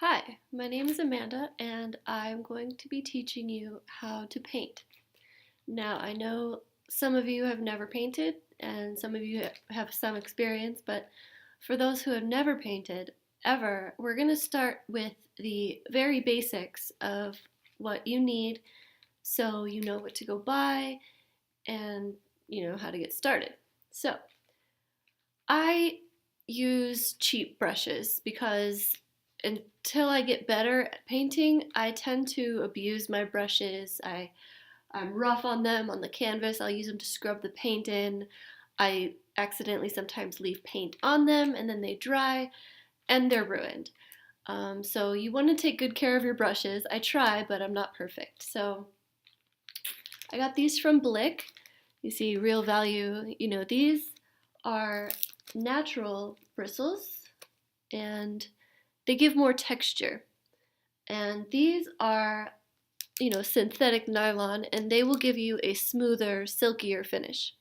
Hi, my name is Amanda, and I'm going to be teaching you how to paint. Now, I know some of you have never painted, and some of you have some experience, but for those who have never painted ever, we're going to start with the very basics of what you need so you know what to go buy and you know how to get started. So, I use cheap brushes because until I get better at painting, I tend to abuse my brushes. I'm rough on them on the canvas. I'll use them to scrub the paint in. I accidentally sometimes leave paint on them and then they dry and they're ruined. So you want to take good care of your brushes. I try, but I'm not perfect. So I got these from Blick. You see real value. These are natural bristles and they give more texture. And these are, synthetic nylon and they will give you a smoother, silkier finish.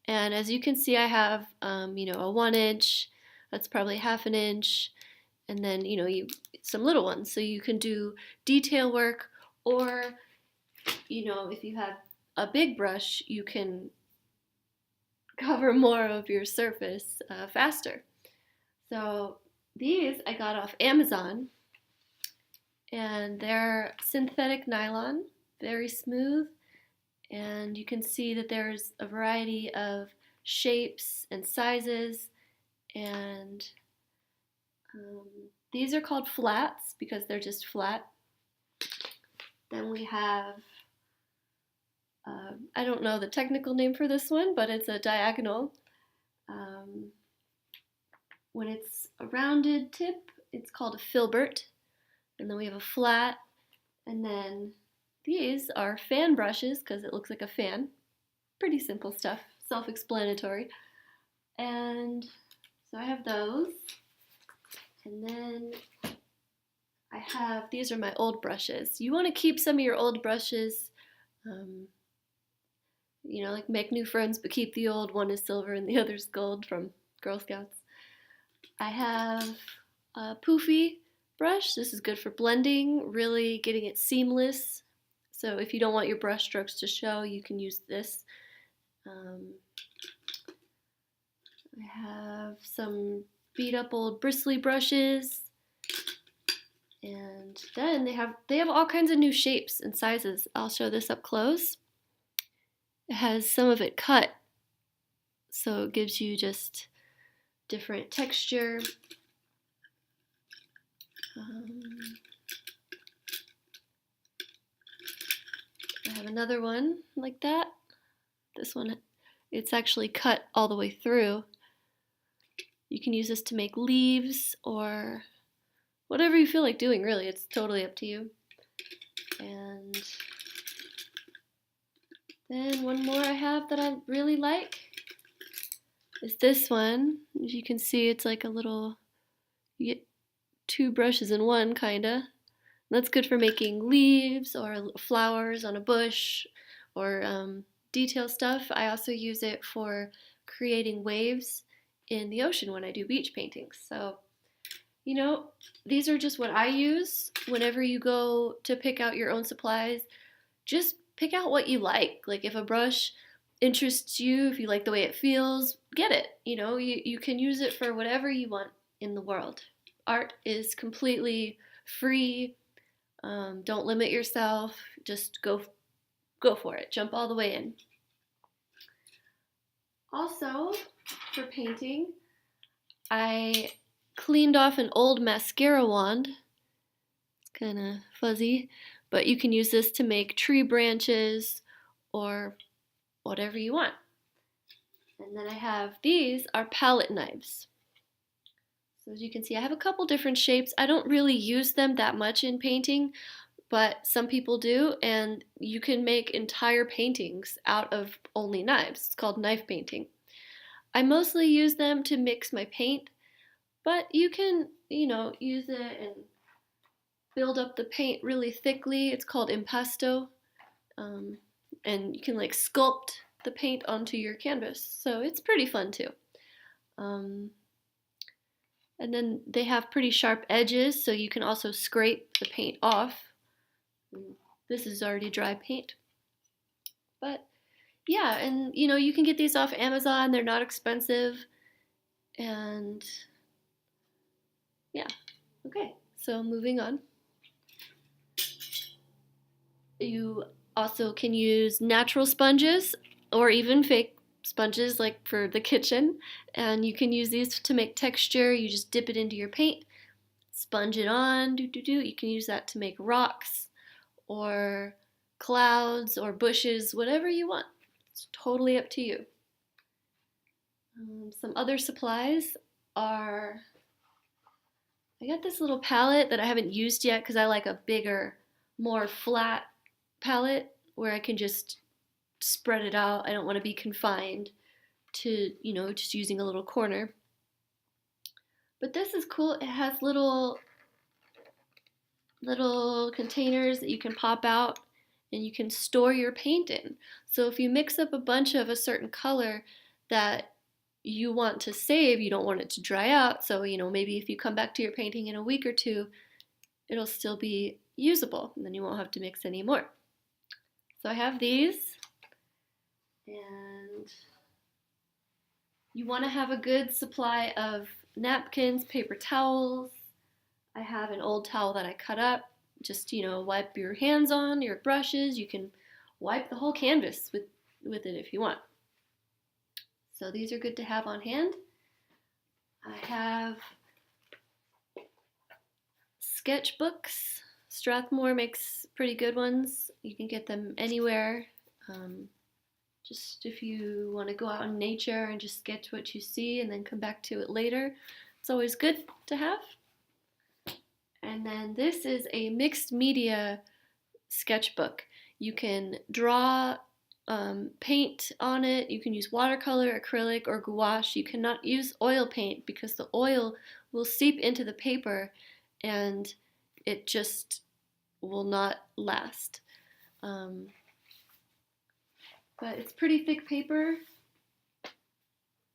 And as you can see, I have, a 1 inch, that's probably half an inch, and then, some little ones. So you can do detail work, or, if you have a big brush, you can cover more of your surface faster. So these I got off Amazon, and they're synthetic nylon, very smooth, and you can see that there's a variety of shapes and sizes, and um, these are called flats because they're just flat. Then we have, I don't know the technical name for this one, but it's a diagonal. Um, when it's a rounded tip, it's called a filbert. And then we have a flat, and then these are fan brushes because it looks like a fan. Pretty simple stuff, self-explanatory. And so I have those. And then I have, these are my old brushes. You want to keep some of your old brushes, like make new friends but keep the old. One is silver and the other's gold from Girl Scouts. I have a poofy brush. This is good for blending, really getting it seamless. So if you don't want your brush strokes to show, you can use this. I have some beat up old bristly brushes, and then they have all kinds of new shapes and sizes. I'll show this up close. It has some of it cut, so it gives you just different texture. I have another one like that. This one, it's actually cut all the way through. You can use this to make leaves or whatever you feel like doing, really. It's totally up to you. And then one more I have that I really like is this one. As you can see, it's like a little, you get two brushes in one, kinda. That's good for making leaves or flowers on a bush or detail stuff. I also use it for creating waves in the ocean when I do beach paintings. So, these are just what I use. Whenever you go to pick out your own supplies, just pick out what you like. Like if a brush interests you, if you like the way it feels, get it. You can use it for whatever you want in the world. Art is completely free. Don't limit yourself. Just go for it. Jump all the way in. Also, for painting, I cleaned off an old mascara wand. It's kind of fuzzy, but you can use this to make tree branches or whatever you want. And then I have, these are palette knives. So as you can see, I have a couple different shapes. I don't really use them that much in painting, but some people do, and you can make entire paintings out of only knives. It's called knife painting. I mostly use them to mix my paint, but you can, use it and build up the paint really thickly. It's called impasto, and you can like sculpt the paint onto your canvas. So it's pretty fun too. And then they have pretty sharp edges, so you can also scrape the paint off. This is already dry paint. But yeah, and you can get these off Amazon. They're not expensive. And yeah, okay, so moving on. You also can use natural sponges or even fake sponges like for the kitchen. And you can use these to make texture. You just dip it into your paint, sponge it on, You can use that to make rocks or clouds or bushes, whatever you want. It's totally up to you. Some other supplies are, I got this little palette that I haven't used yet because I like a bigger, more flat palette where I can just spread it out. I don't want to be confined to, just using a little corner. But this is cool. It has little containers that you can pop out and you can store your paint in. So if you mix up a bunch of a certain color that you want to save, you don't want it to dry out, so maybe if you come back to your painting in a week or two, it'll still be usable, and then you won't have to mix any more. So I have these, and you want to have a good supply of napkins, paper towels. I have an old towel that I cut up. Just, wipe your hands on, your brushes. You can wipe the whole canvas with it if you want. So these are good to have on hand. I have sketchbooks. Strathmore makes pretty good ones. You can get them anywhere. Just if you want to go out in nature and just sketch what you see and then come back to it later, it's always good to have. And then this is a mixed media sketchbook. You can draw, paint on it. You can use watercolor, acrylic, or gouache. You cannot use oil paint because the oil will seep into the paper and it just will not last. But it's pretty thick paper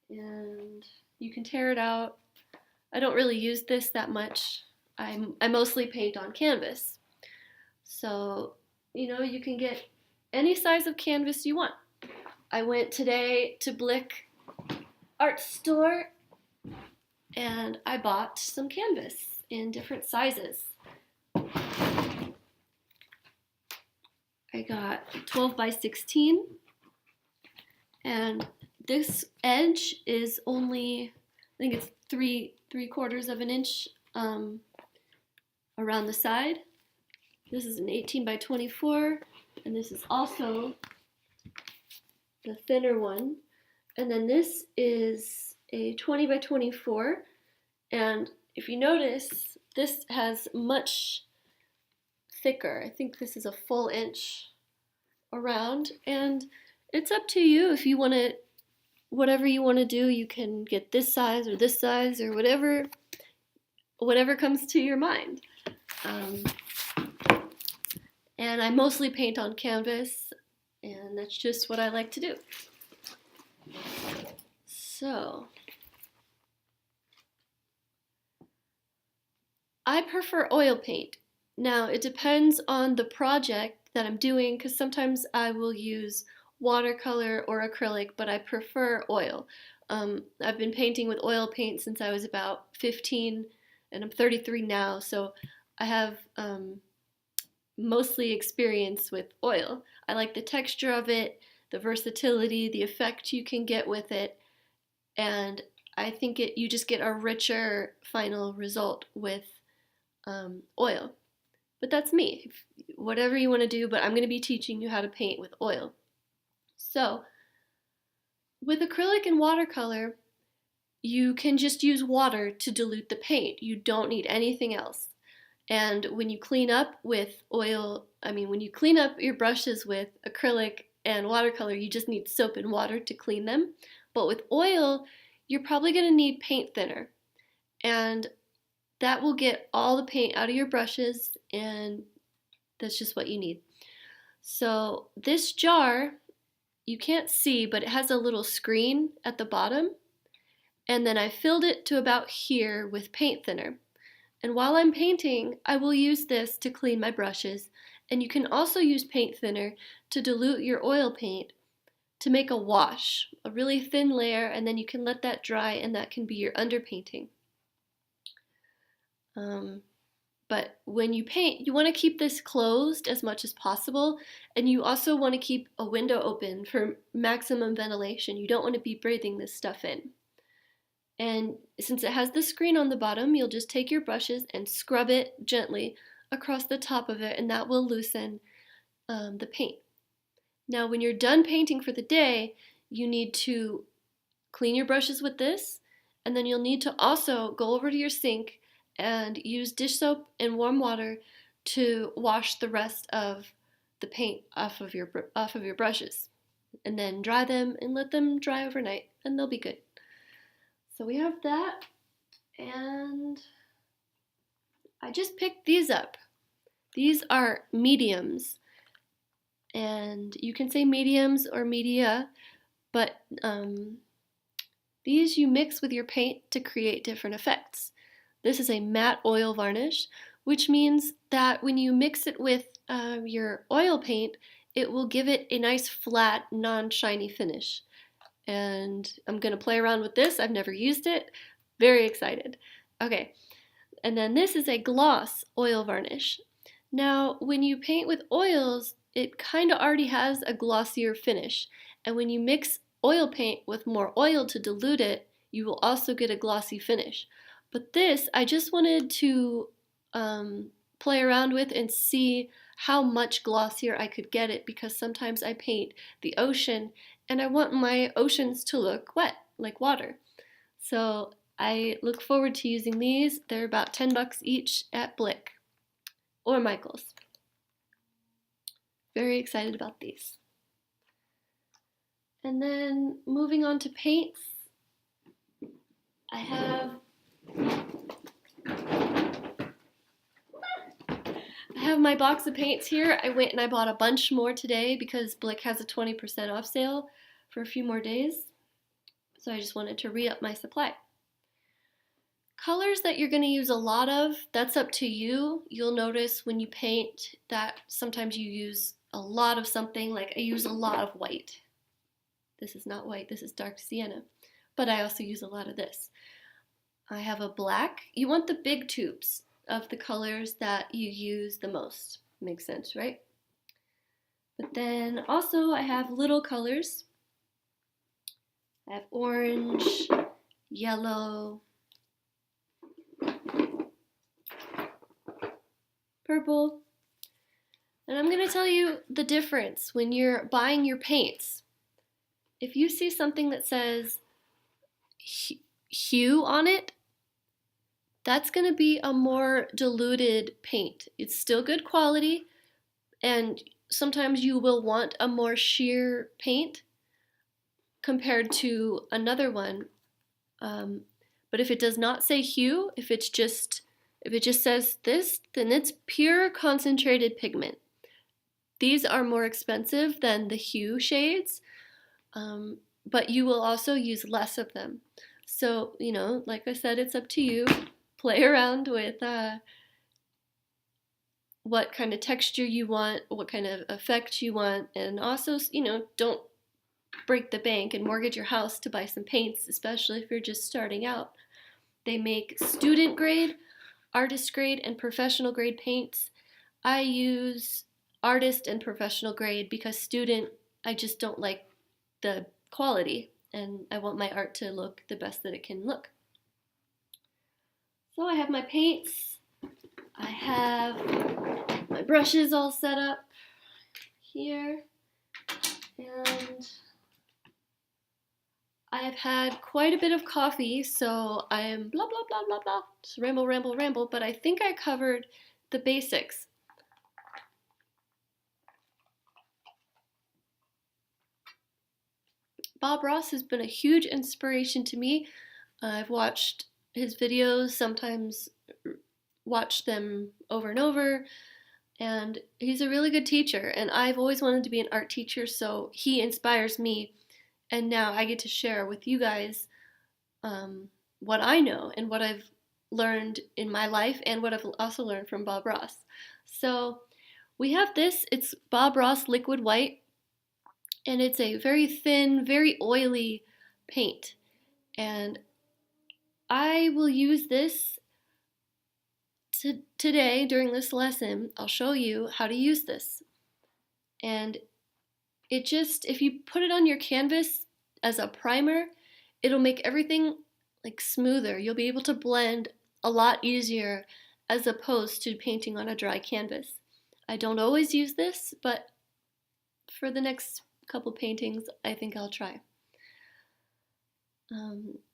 and you can tear it out. I don't really use this that much. I mostly paint on canvas. So, you can get any size of canvas you want. I went today to Blick Art Store and I bought some canvas in different sizes. I got 12 by 16 and this edge is only, I think it's three-quarters of an inch around the side. This is an 18 by 24, and this is also the thinner one. And then this is a 20 by 24, and if you notice, this has much thicker. I think this is a full inch around, and it's up to you if you want to, whatever you want to do. You can get this size or whatever comes to your mind. And I mostly paint on canvas, and that's just what I like to do. So, I prefer oil paint. Now, it depends on the project that I'm doing, because sometimes I will use watercolor or acrylic, but I prefer oil. I've been painting with oil paint since I was about 15, and I'm 33 now, so I have mostly experience with oil. I like the texture of it, the versatility, the effect you can get with it, and I think you just get a richer final result with oil. But that's me. Whatever you want to do, but I'm going to be teaching you how to paint with oil. So, with acrylic and watercolor, you can just use water to dilute the paint. You don't need anything else. And when you clean up with when you clean up your brushes with acrylic and watercolor, you just need soap and water to clean them. But with oil, you're probably going to need paint thinner. And that will get all the paint out of your brushes, and that's just what you need. So this jar, you can't see, but it has a little screen at the bottom. and then I filled it to about here with paint thinner. And while I'm painting, I will use this to clean my brushes, and you can also use paint thinner to dilute your oil paint to make a wash, a really thin layer, and then you can let that dry and that can be your underpainting. But when you paint, you want to keep this closed as much as possible, and you also want to keep a window open for maximum ventilation. You don't want to be breathing this stuff in. And since it has the screen on the bottom, you'll just take your brushes and scrub it gently across the top of it, and that will loosen the paint. Now, when you're done painting for the day, you need to clean your brushes with this, and then you'll need to also go over to your sink and use dish soap and warm water to wash the rest of the paint off of your brushes, and then dry them and let them dry overnight, and they'll be good. So we have that, and I just picked these up. These are mediums, and you can say mediums or media, but these you mix with your paint to create different effects. This is a matte oil varnish, which means that when you mix it with your oil paint, it will give it a nice flat, non-shiny finish. And I'm going to play around with this. I've never used it. Very excited. Okay, and then this is a gloss oil varnish. Now, when you paint with oils, it kind of already has a glossier finish. And when you mix oil paint with more oil to dilute it, you will also get a glossy finish. But this, I just wanted to play around with and see how much glossier I could get it, because sometimes I paint the ocean and I want my oceans to look wet, like water. So I look forward to using these. They're about $10 each at Blick or Michael's. Very excited about these. And then moving on to paints, I have my box of paints here. I went and I bought a bunch more today because Blick has a 20% off sale for a few more days. So I just wanted to re-up my supply. Colors that you're going to use a lot of, that's up to you. You'll notice when you paint that sometimes you use a lot of something, like I use a lot of white. This is not white, this is dark sienna. But I also use a lot of this. I have a black. You want the big tubes of the colors that you use the most. Makes sense, right? But then also I have little colors. I have orange, yellow, purple. And I'm going to tell you the difference when you're buying your paints. If you see something that says hue on it, that's going to be a more diluted paint. It's still good quality, and sometimes you will want a more sheer paint compared to another one. But if it does not say hue, if it just says this, then it's pure concentrated pigment. These are more expensive than the hue shades, but you will also use less of them. So, like I said, it's up to you. Play around with what kind of texture you want, what kind of effect you want, and also, don't break the bank and mortgage your house to buy some paints, especially if you're just starting out. They make student grade, artist grade, and professional grade paints. I use artist and professional grade because student, I just don't like the quality, and I want my art to look the best that it can look. So I have my paints, I have my brushes all set up here, and I have had quite a bit of coffee, so I am blah, blah, blah, blah, blah, just ramble, ramble, ramble, but I think I covered the basics. Bob Ross has been a huge inspiration to me. I've watched his videos, sometimes watch them over and over, and he's a really good teacher, and I've always wanted to be an art teacher, so he inspires me, and now I get to share with you guys what I know and what I've learned in my life and what I've also learned from Bob Ross. So we have this, it's Bob Ross Liquid White, and it's a very thin, very oily paint. And I will use this today during this lesson. I'll show you how to use this. And it just, if you put it on your canvas as a primer, it'll make everything like smoother. You'll be able to blend a lot easier as opposed to painting on a dry canvas. I don't always use this, but for the next couple paintings, I think I'll try.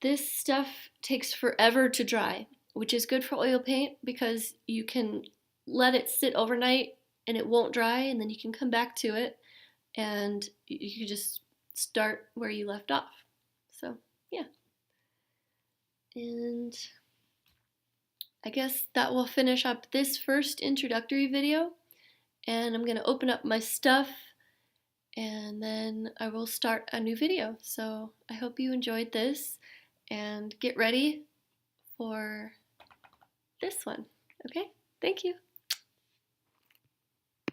This stuff takes forever to dry, which is good for oil paint because you can let it sit overnight and it won't dry, and then you can come back to it and you can just start where you left off. So, yeah. And I guess that will finish up this first introductory video, and I'm going to open up my stuff and then I will start a new video. So I hope you enjoyed this and get ready for this one. Okay, thank you.